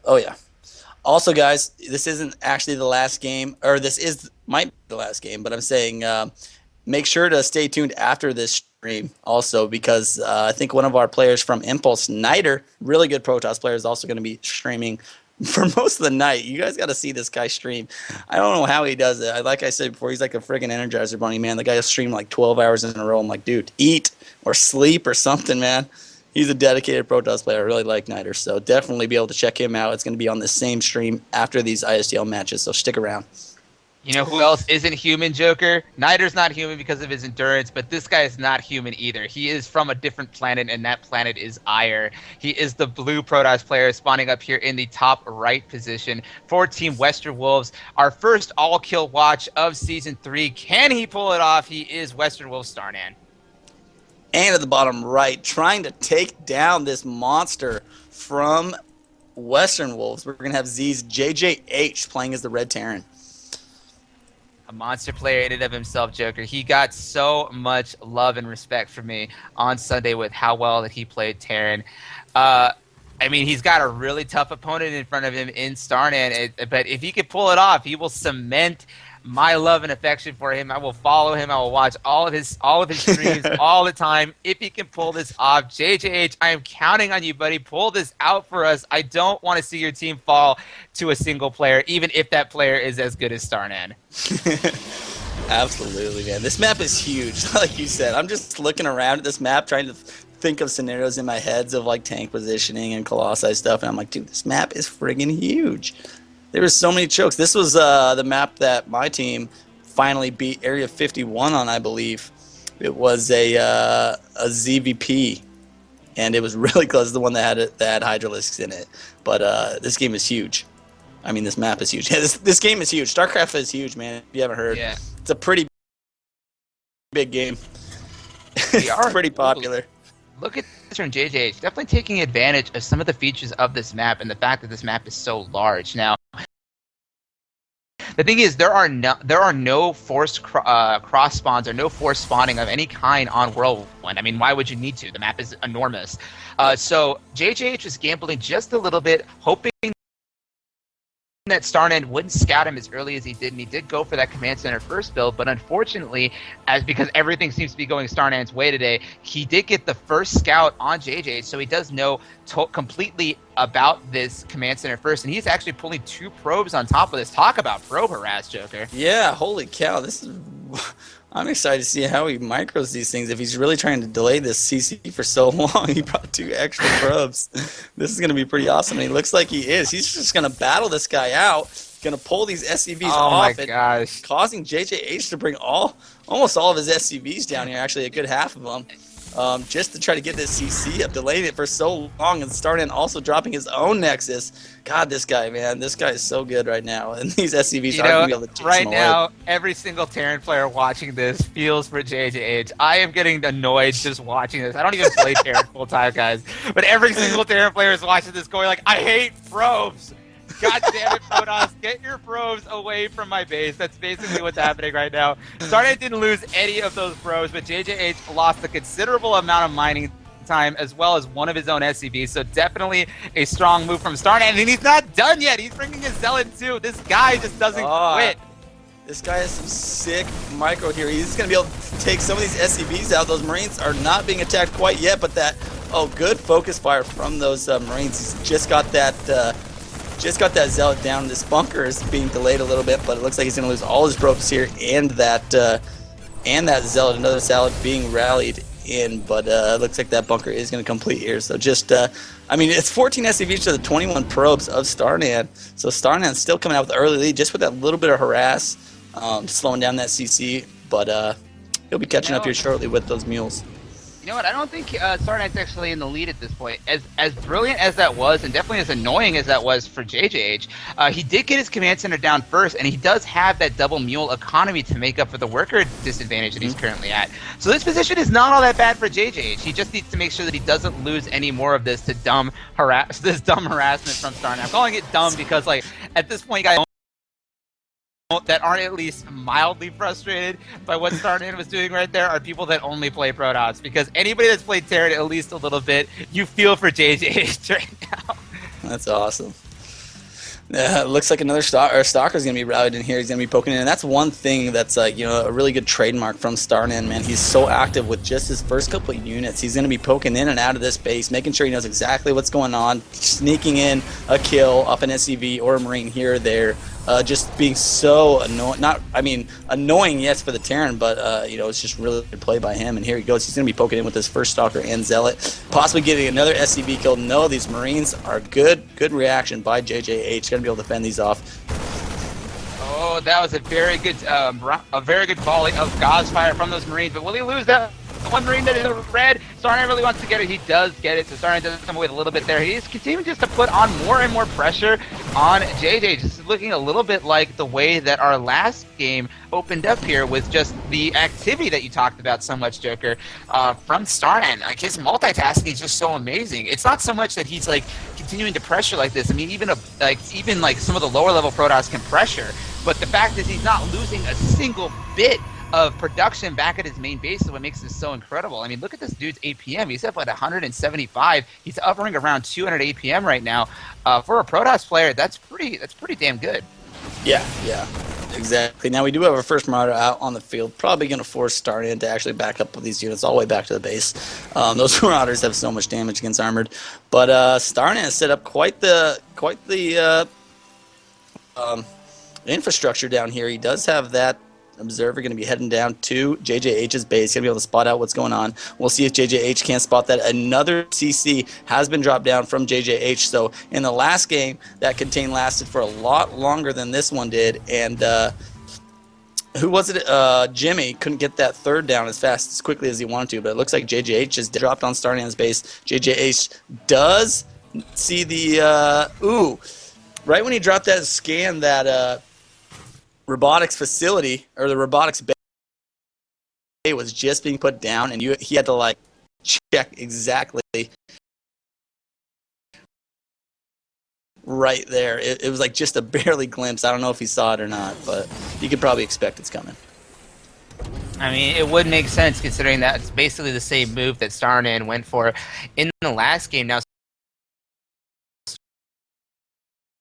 Oh yeah. Also, guys, this isn't actually the last game, or this is might be the last game, but I'm saying make sure to stay tuned after this stream also because I think one of our players from Impulse, Niter, really good Protoss player, is also going to be streaming for most of the night. You guys got to see this guy stream. I don't know how he does it. Like I said before, he's like a friggin' Energizer Bunny, man. The guy streamed like 12 hours in a row. I'm like, dude, eat or sleep or something, man. He's a dedicated Protoss player. I really like Niter, so definitely be able to check him out. It's going to be on the same stream after these ISTL matches, so stick around. You know who else isn't human, Joker? Niter's not human because of his endurance, but this guy is not human either. He is from a different planet, and that planet is Ire. He is the blue Protoss player spawning up here in the top right position for Team Western Wolves. Our first all-kill watch of Season 3. Can he pull it off? He is Western Wolves Starnan. And at the bottom right, trying to take down this monster from Western Wolves. We're going to have Zeez JJH playing as the Red Terran. A monster player in and of himself, Joker. He got so much love and respect from me on Sunday with how well that he played Terran. I mean, he's got a really tough opponent in front of him in Starnan, but if he could pull it off, he will cement my love and affection for him. I will follow him. I will watch all of his streams all the time. If he can pull this off, JJH, I am counting on you, buddy. Pull this out for us. I don't want to see your team fall to a single player, even if that player is as good as Starnan. Absolutely, man. This map is huge, like you said. I'm just looking around at this map, trying to think of scenarios in my heads of like tank positioning and Colossi stuff, and I'm like, dude, this map is friggin' huge. There were so many chokes. This was the map that my team finally beat Area 51 on, I believe. It was a ZVP, and it was really close to the one that had Hydralisks in it. But this game is huge. I mean, this map is huge. This game is huge. StarCraft is huge, man. If you haven't heard, Yeah. It's a pretty big game. It's pretty popular. Look at this from JJH. Definitely taking advantage of some of the features of this map and the fact that this map is so large. Now, the thing is, there are no forced cross spawns or no forced spawning of any kind on Whirlwind. I mean, why would you need to? The map is enormous. So JJH was gambling just a little bit, hoping that Starnan wouldn't scout him as early as he did, and he did go for that command center first build, but unfortunately, because everything seems to be going Starnan's way today, he did get the first scout on JJ, so he does know completely about this command center first, and he's actually pulling 2 probes on top of this. Talk about probe harass, Joker. Yeah, holy cow. I'm excited to see how he micros these things. If he's really trying to delay this CC for so long, he brought 2 extra probes. This is going to be pretty awesome, and he looks like he is. He's just going to battle this guy out, going to pull these SCVs off, and causing JJH to bring almost all of his SCVs down here, actually a good half of them, just to try to get this CC up, delaying it for so long, and Starnan also dropping his own Nexus. God, this guy, man, this guy is so good right now, and these SCVs are going to be able to chase right him now, away. every single Terran player watching this feels for JJH. I am getting annoyed just watching this. I don't even play Terran full time, guys, but every single Terran player is watching this going like, I hate probes. God damn it, Protoss, get your probes away from my base. That's basically what's happening right now. Starnan didn't lose any of those probes, but JJH lost a considerable amount of mining time as well as one of his own SCVs, so definitely a strong move from Starnan, and he's not done yet. He's bringing his Zealot too. This guy just doesn't quit. This guy has some sick micro here. He's going to be able to take some of these SCVs out. Those Marines are not being attacked quite yet, but good focus fire from those Marines. He's just got that Zealot down. This bunker is being delayed a little bit, but it looks like he's going to lose all his probes here and that Zealot. Another Zealot being rallied in, but it looks like that bunker is going to complete here. So just, I mean, it's 14 SCVs to the 21 probes of Starnan. So Starnan's still coming out with the early lead, just with that little bit of harass, slowing down that CC. But he'll be catching up here shortly with those mules. You know what? I don't think Starnan's actually in the lead at this point. As brilliant as that was, and definitely as annoying as that was for JJH, he did get his command center down first, and he does have that double mule economy to make up for the worker disadvantage that he's currently at. So this position is not all that bad for JJH. He just needs to make sure that he doesn't lose any more of this dumb harassment from Starnan. I'm calling it dumb because, like, at this point, guys that aren't at least mildly frustrated by what Starnan was doing right there are people that only play Protoss, because anybody that's played Terran at least a little bit, you feel for JJH right now. That's awesome. Yeah, it looks like another stalker is going to be routed in here. He's going to be poking in, and that's one thing that's a really good trademark from Starnan, man. He's so active with just his first couple of units. He's going to be poking in and out of this base, making sure he knows exactly what's going on, sneaking in a kill off an SCV or a Marine here or there. Just being so annoying. Annoying, yes, for the Terran, but it's just really good play by him. And here he goes. He's going to be poking in with his first Stalker and Zealot, possibly getting another SCV kill. No, these Marines are good. Good reaction by JJH. Going to be able to fend these off. Oh, that was a very good volley of Gauss fire from those Marines. But will he lose that? One Marine that is red. Starnan really wants to get it. He does get it. So Starnan does come away with a little bit there. He's continuing just to put on more and more pressure on JJ. This is looking a little bit like the way that our last game opened up here with just the activity that you talked about so much, Joker, from Starnan. Like, his multitasking is just so amazing. It's not so much that he's like continuing to pressure like this. I mean, even some of the lower level Protoss can pressure, but the fact is he's not losing a single bit of production back at his main base is what makes this so incredible. I mean, look at this dude's APM. He's up at 175. He's hovering around 200 APM right now. For a Protoss player, that's pretty damn good. Yeah, exactly. Now we do have our first Marauder out on the field. Probably going to force Starnan to actually back up with these units all the way back to the base. Those Marauders have so much damage against armored, but Starnan has set up quite the infrastructure down here. He does have that observer going to be heading down to JJH's base. Going to be able to spot out what's going on. We'll see if JJH can't spot that. Another CC has been dropped down from JJH. So in the last game, that contain lasted for a lot longer than this one did. And who was it? Jimmy couldn't get that third down as fast, as quickly as he wanted to. But it looks like JJH just dropped on Starnan's base. JJH does see the... right when he dropped that scan, that... robotics facility, or the robotics bay, was just being put down, and he had to check exactly right there. It was just a barely glimpse. I don't know if he saw it or not, but you could probably expect it's coming. I mean, it would make sense considering that it's basically the same move that Starnan went for in the last game. Now,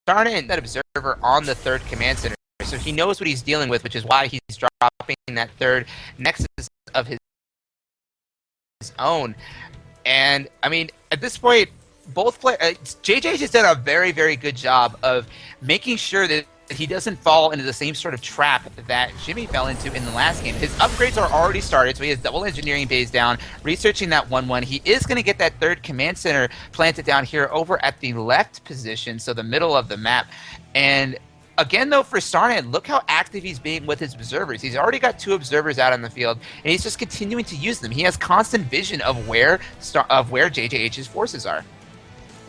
Starnan, that observer on the third command center, so he knows what he's dealing with, which is why he's dropping that third nexus of his own. And, I mean, at this point, both players... JJ has done a very, very good job of making sure that he doesn't fall into the same sort of trap that Jimmy fell into in the last game. His upgrades are already started, so he has double engineering bays down, researching that 1-1. He is going to get that third command center planted down here over at the left position, so the middle of the map. And... again, though, for Starnan, look how active he's being with his observers. He's already got 2 observers out on the field, and he's just continuing to use them. He has constant vision of where JJH's forces are.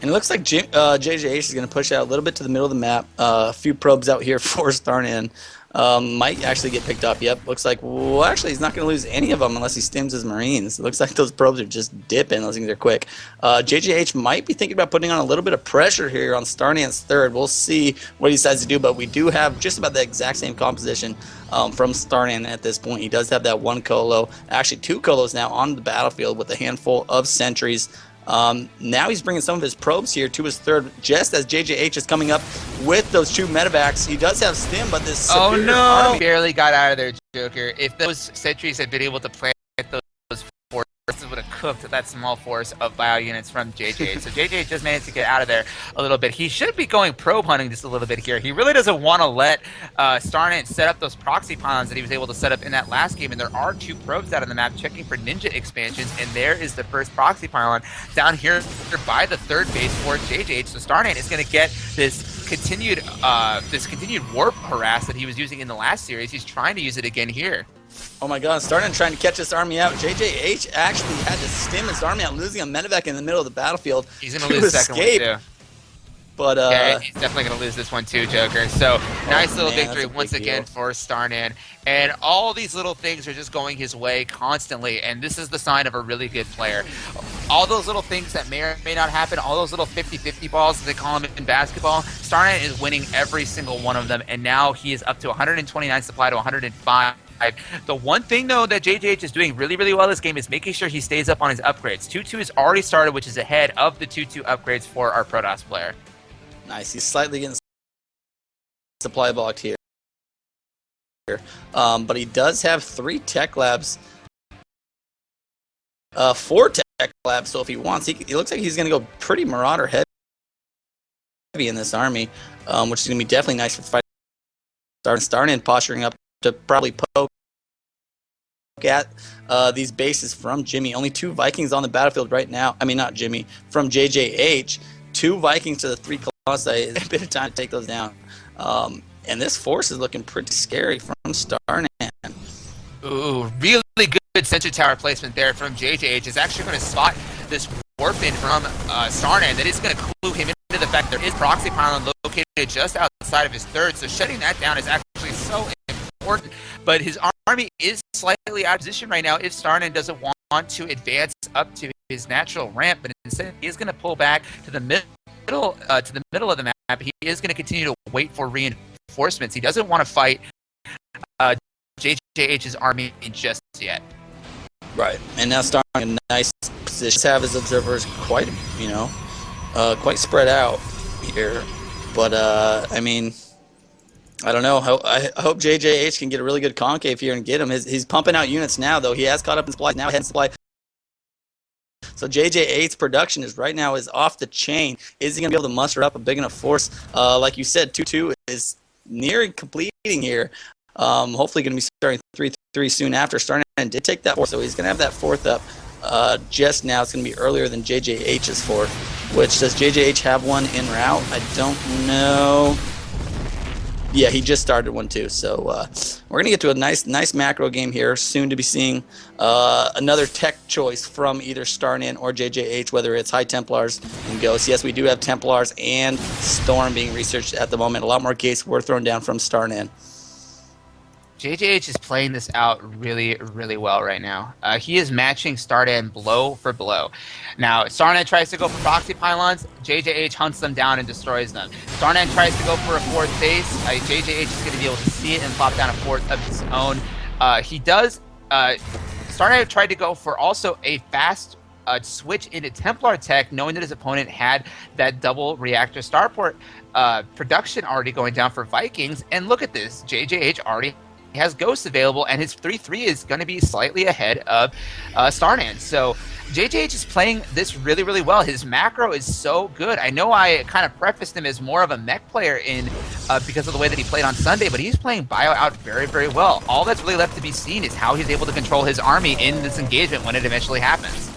And it looks like JJH is going to push out a little bit to the middle of the map. A few probes out here for Starnan. Might actually get picked up. Yep, looks like... well, actually, he's not going to lose any of them unless he stims his Marines. It looks like those probes are just dipping. Those things are quick. JJH might be thinking about putting on a little bit of pressure here on Starnan's third. We'll see what he decides to do, but we do have just about the exact same composition from Starnan at this point. He does have that 1 colo, actually 2 colos now on the battlefield with a handful of sentries. Now he's bringing some of his probes here to his third, just as JJH is coming up with those 2 medevacs. He does have stim, but this army barely got out of there, Joker. If those sentries had been able to plant those forces, would have cooked that small force of bio units from JJH. So JJH just managed to get out of there a little bit. He should be going probe hunting just a little bit here. He really doesn't want to let Starnan set up those proxy pylons that he was able to set up in that last game. And there are 2 probes out on the map checking for ninja expansions. And there is the first proxy pylon down here by the third base for JJH. So Starnan is going to get this continued warp harass that he was using in the last series. He's trying to use it again here. Oh my god, Starnan trying to catch this army out. JJH actually had to stim his army out, losing a medevac in the middle of the battlefield. He's going to lose the second one too. But yeah, he's definitely going to lose this one too, Joker. So nice little victory once again for Starnan. And all these little things are just going his way constantly. And this is the sign of a really good player. All those little things that may or may not happen, all those little 50-50 balls, as they call them in basketball, Starnan is winning every single one of them. And now he is up to 129 supply to 105. The one thing, though, that JJH is doing really, really well this game is making sure he stays up on his upgrades. 2-2 is already started, which is ahead of the 2-2 upgrades for our Protoss player. Nice. He's slightly getting supply blocked here. But he does have 3 tech labs. 4 tech labs, so if he wants, he looks like he's going to go pretty Marauder heavy in this army, which is going to be definitely nice for fighting. Starnan posturing up to probably poke at these bases from Jimmy. Only 2 Vikings on the battlefield right now. I mean, not Jimmy, from JJH. 2 Vikings to the 3 Colossi. It's a bit of time to take those down. And this force is looking pretty scary from Starnan. Ooh, really good sentry tower placement there from JJH. Is actually going to spot this warp in from Starnan that is going to clue him into the fact there is proxy pylon located just outside of his third. So shutting that down is actually so important. But his army is slightly out of position right now if Starnan doesn't want to advance up to his natural ramp, but instead he is going to pull back to the middle of the map. He is going to continue to wait for reinforcements. He doesn't want to fight JJH's army just yet. Right, and now starting in a nice position. Have his observers quite, quite spread out here. But I mean, I don't know. I hope JJH can get a really good concave here and get him. He's pumping out units now, though. He has caught up in supply. Now head supply. So JJ8's production is off the chain. Is he going to be able to muster up a big enough force? Like you said, 2-2 is nearing completing here. Hopefully going to be starting 3-3 soon after. Starnan did take that 4th, so he's going to have that 4th up just now. It's going to be earlier than JJH's 4th, which does JJH have one en route? I don't know. Yeah, he just started one too. So we're going to get to a nice macro game here. Soon to be seeing another tech choice from either Starnan or JJH, whether it's High Templars and Ghosts. Yes, we do have Templars and Storm being researched at the moment. A lot more gates were thrown down from Starnan. JJH is playing this out really, really well right now. He is matching Starnan blow for blow. Now, Starnan tries to go for proxy pylons. JJH hunts them down and destroys them. Starnan tries to go for a 4th base. JJH is going to be able to see it and plop down a 4th of his own. He does. Starnan tried to go for also a fast switch into Templar tech, knowing that his opponent had that double reactor starport production already going down for Vikings. And look at this. JJH already has Ghosts available, and his 3-3 is going to be slightly ahead of Starnan. So JJH is playing this really, really well. His macro is so good. I know I kind of prefaced him as more of a mech player because of the way that he played on Sunday, but he's playing Bio out very, very well. All that's really left to be seen is how he's able to control his army in this engagement when it eventually happens.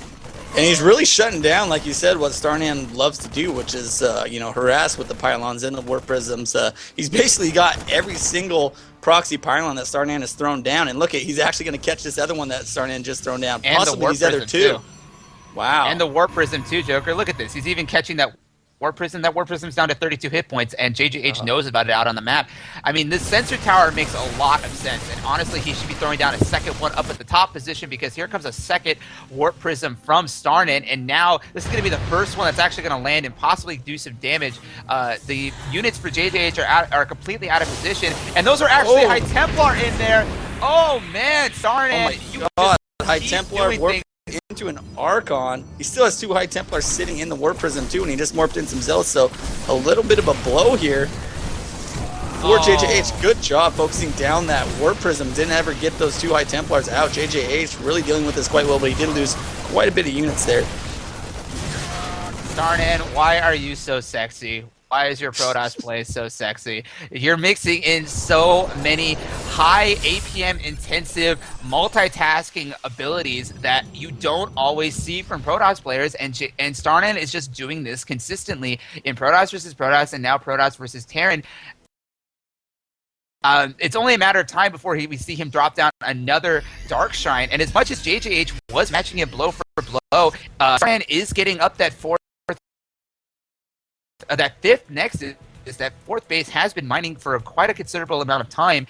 And he's really shutting down, like you said, what Starnan loves to do, which is, harass with the pylons and the warp prisms. He's basically got every single proxy pylon that Starnan has thrown down. And look, he's actually going to catch this other one that Starnan just thrown down. And possibly the warp these other prism, 2. Wow. And the warp prism too, Joker. Look at this. He's even catching that warp prism. That warp prism's down to 32 hit points, and JJH knows about it out on the map. I mean, this sensor tower makes a lot of sense, and honestly, he should be throwing down a second one up at the top position, because here comes a second warp prism from Starnan, and now this is going to be the first one that's actually going to land and possibly do some damage. The units for JJH are completely out of position, and those are actually High Templar in there. Oh man, Starnan! Oh my God! High Templar warp into an Archon. He still has 2 High Templars sitting in the Warp Prism too, and he just morphed in some Zealots, so a little bit of a blow here for JJH. Good job focusing down that Warp Prism. Didn't ever get those 2 High Templars out. JJH really dealing with this quite well, but he did lose quite a bit of units there. Starnan, why are you so sexy? Why is your Protoss play so sexy? You're mixing in so many high APM intensive multitasking abilities that you don't always see from Protoss players, and Starnan is just doing this consistently in Protoss versus Protoss, and now Protoss versus Terran. It's only a matter of time before we see him drop down another Dark Shrine, and as much as JJH was matching him blow for blow, Starnan is getting up that 4th. That 5th Nexus, that 4th base has been mining for quite a considerable amount of time.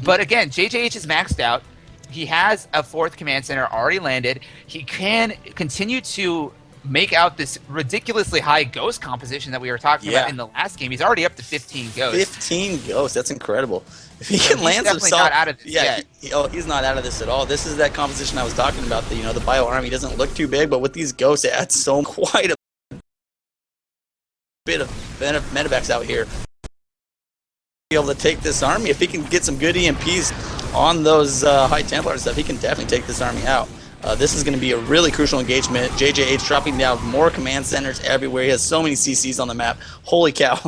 But again, JJH is maxed out. He has a 4th command center already landed. He can continue to make out this ridiculously high Ghost composition that we were talking about in the last game. He's already up to 15 Ghosts. 15 Ghosts, that's incredible. If he can land some not out of this yet. He's not out of this at all. This is that composition I was talking about. The Bio army doesn't look too big, but with these Ghosts, it adds quite a bit of medevacs out here. Be able to take this army. If he can get some good EMPs on those high Templar stuff, he can definitely take this army out. This is going to be a really crucial engagement. JJH dropping down more command centers everywhere. He has so many CCs on the map. Holy cow.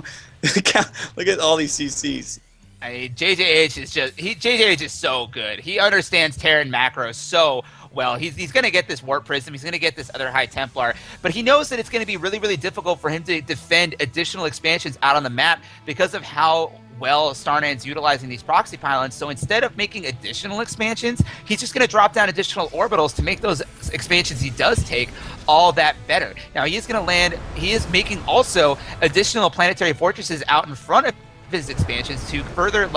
Look at all these CCs. I mean, JJH is so good. He understands Terran macros so well. He's going to get this Warp Prism. He's going to get this other High Templar. But he knows that it's going to be really, really difficult for him to defend additional expansions out on the map because of how well Starnan's utilizing these proxy pylons. So instead of making additional expansions, he's just going to drop down additional orbitals to make those expansions he does take all that better. Now he is going to land, he is making also additional planetary fortresses out in front of his expansions to further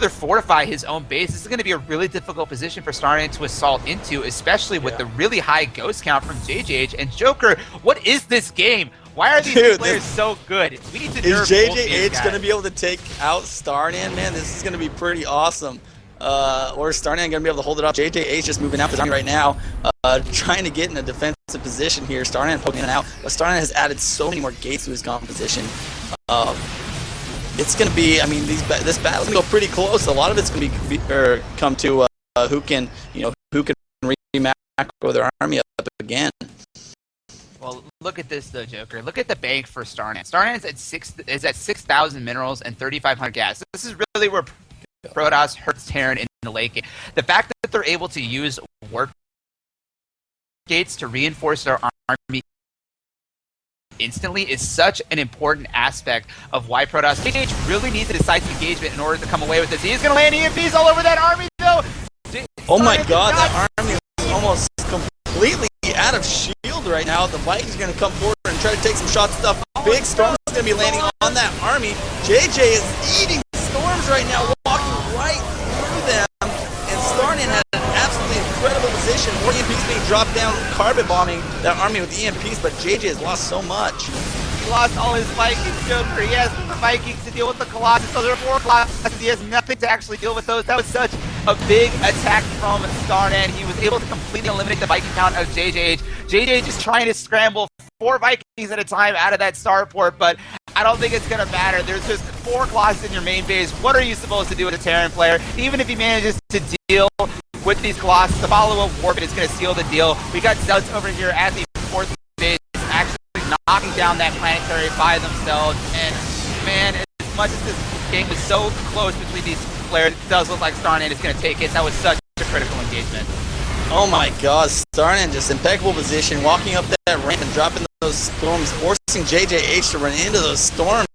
fortify his own base. This is going to be a really difficult position for Starnan to assault into, especially with the really high ghost count from JJH. And Joker, what is this game? Why are these players so good? We need to nerf Is JJH going to be able to take out Starnan? Man, this is going to be pretty awesome. Or is Starnan going to be able to hold it up? JJH just moving out his army right now, trying to get in a defensive position here. Starnan poking it out, but Starnan has added so many more gates to his composition. It's going to be, I mean, this battle's going to go pretty close. A lot of it's going to be come to who can re-macro their army up again. Well, look at this though, Joker. Look at the bank for Starnan. Starnan is at 6,000 minerals and 3,500 gas. This is really where Protoss hurts Terran in the late game. The fact that they're able to use warp gates to reinforce their army instantly is such an important aspect of why Protoss JJH really needs a decisive engagement in order to come away with this. He's going to land EMPs all over that army though. Oh my god, that army is almost completely out of shield right now. The Vikings are going to come forward and try to take some shots and stuff. Big Storm is going to be landing on that army. JJ is eating storms right now, walking right through them. And Starnan had an absolutely incredible position. More EMPs being dropped down, carpet bombing that army with EMPs, but JJ has lost so much. He lost all his Vikings, Joker. He has the Vikings to deal with the Colossus. Those are 4 Colossus. He has nothing to actually deal with those. That was such a big attack from Starnan. He was able to completely eliminate the Viking count of JJH. JJH is trying to scramble 4 Vikings at a time out of that starport, but I don't think it's going to matter. There's just 4 Colossus in your main base. What are you supposed to do with a Terran player? Even if he manages to deal with these Colossus, the follow-up warp is going to seal the deal. We got Zealots over here at the 4th base, actually knocking down that planetary by themselves. And man, as much as this game was so close between these players, it does look like Starnan is going to take it. That was such a critical engagement. Oh my god, Starnan just impeccable position, walking up that ramp and dropping those storms, forcing JJH to run into those storms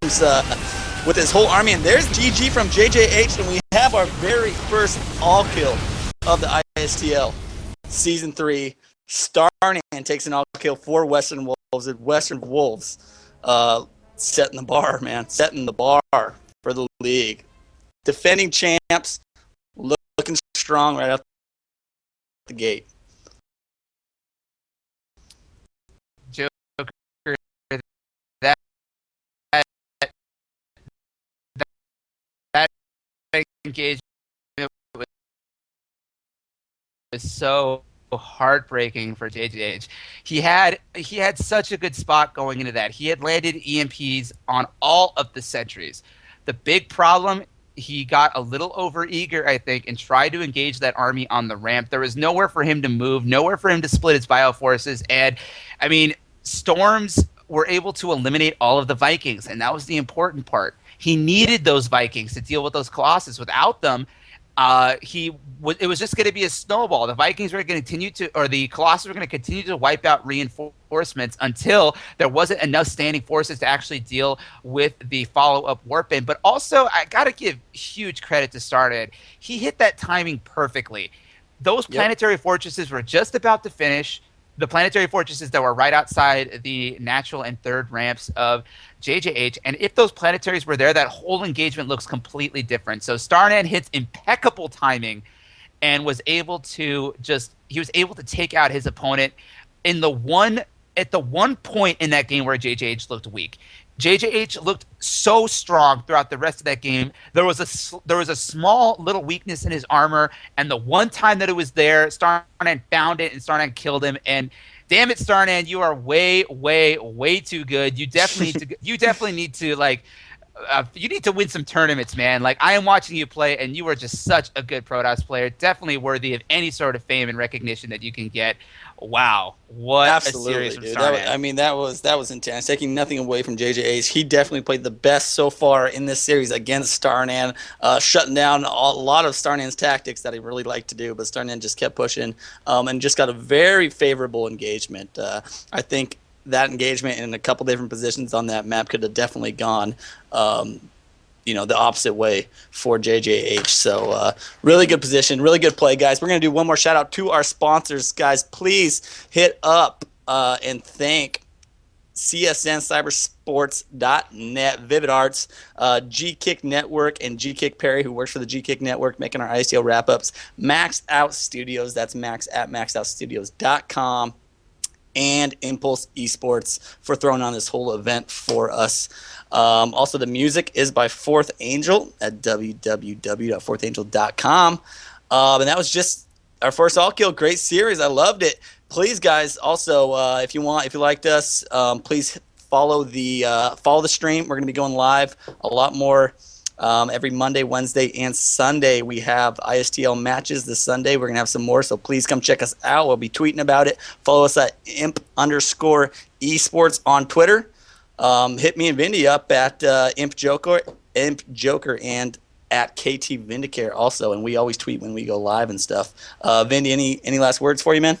with his whole army. And there's GG from JJH, and we have our very first all-kill of the ISTL. Season 3, Starnan takes an all-kill for Western Wolves, and Western Wolves setting the bar, man, setting the bar for the league. Defending champs, looking strong right out the gate. Joker, that engagement was so heartbreaking for JJH. He had such a good spot going into that. He had landed EMPs on all of the sentries. The big problem, he got a little overeager, I think, and tried to engage that army on the ramp. There was nowhere for him to move, nowhere for him to split his bioforces. And, I mean, Storms were able to eliminate all of the Vikings, and that was the important part. He needed those Vikings to deal with those Colossus. Without them, it was just going to be a snowball. The Vikings were going to continue to, or the Colossus were going to continue to wipe out reinforcements until there wasn't enough standing forces to actually deal with the follow-up warp in. But also, I got to give huge credit to Starnan. He hit that timing perfectly. Those planetary fortresses were just about to finish. The planetary fortresses that were right outside the natural and third ramps of JJH. And if those planetaries were there, that whole engagement looks completely different. So Starnan hits impeccable timing and was able to take out his opponent at the one point in that game where JJH looked weak. JJH looked so strong throughout the rest of that game. There was a small little weakness in his armor, and the one time that it was there, Starnan found it, and Starnan killed him. And Damn it, Starnan, you are way, way, way too good. You definitely need to. You definitely need to like. You need to win some tournaments, man. Like I am watching you play, and you are just such a good Protoss player. Definitely worthy of any sort of fame and recognition that you can get. Wow, what a series Absolutely, from dude. Starnan. I mean, that was intense. Taking nothing away from JJH, he definitely played the best so far in this series against Starnan, shutting down a lot of Starnan's tactics that he really liked to do. But Starnan just kept pushing, and just got a very favorable engagement. I think that engagement in a couple different positions on that map could have definitely gone. The opposite way for JJH. So really good position, really good play, guys. We're going to do one more shout out to our sponsors. Guys, please hit up and thank CSNCybersports.net, Vivid Arts, G-Kick Network, and G-Kick Perry, who works for the G-Kick Network, making our ISTL wrap-ups. Max Out Studios, that's max at maxoutstudios.com. And Impulse Esports for throwing on this whole event for us. Also, the music is by Fourth Angel at www.fourthangel.com. And that was just our first all kill. Great series. I loved it. Please, guys, also, if you liked us, please follow the stream. We're going to be going live a lot more. Every Monday, Wednesday, and Sunday, we have ISTL matches this Sunday. We're going to have some more, so please come check us out. We'll be tweeting about it. Follow us at imp_esports on Twitter. Hit me and Vindy up at Imp Joker, and at KT Vindicare also, and we always tweet when we go live and stuff. Vindy, any last words for you, man?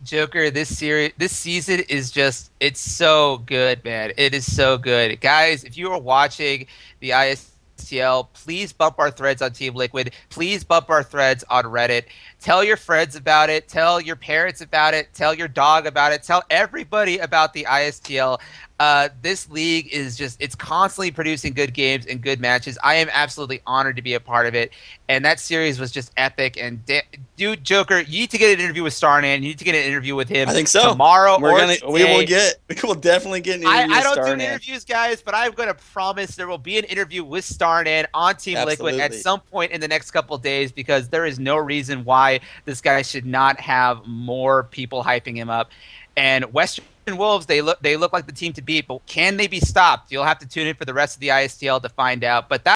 Joker, this season is it's so good, man. It is so good. Guys, if you are watching the ISTL, please bump our threads on Team Liquid. Please bump our threads on Reddit. Tell your friends about it. Tell your parents about it. Tell your dog about it. Tell everybody about the ISTL. This league is it's constantly producing good games and good matches. I am absolutely honored to be a part of it. And that series was just epic. And dude, Joker, you need to get an interview with Starnan. You need to get an interview with him. I think so. Tomorrow We will definitely get an interview I with don't Starnan. do interviews, guys, but I'm going to promise there will be an interview with Starnan on Team Absolutely. Liquid at some point in the next couple of days, because there is no reason why this guy should not have more people hyping him up. And Western Wolves, they look like the team to beat, but can they be stopped? You'll have to tune in for the rest of the ISTL to find out. But that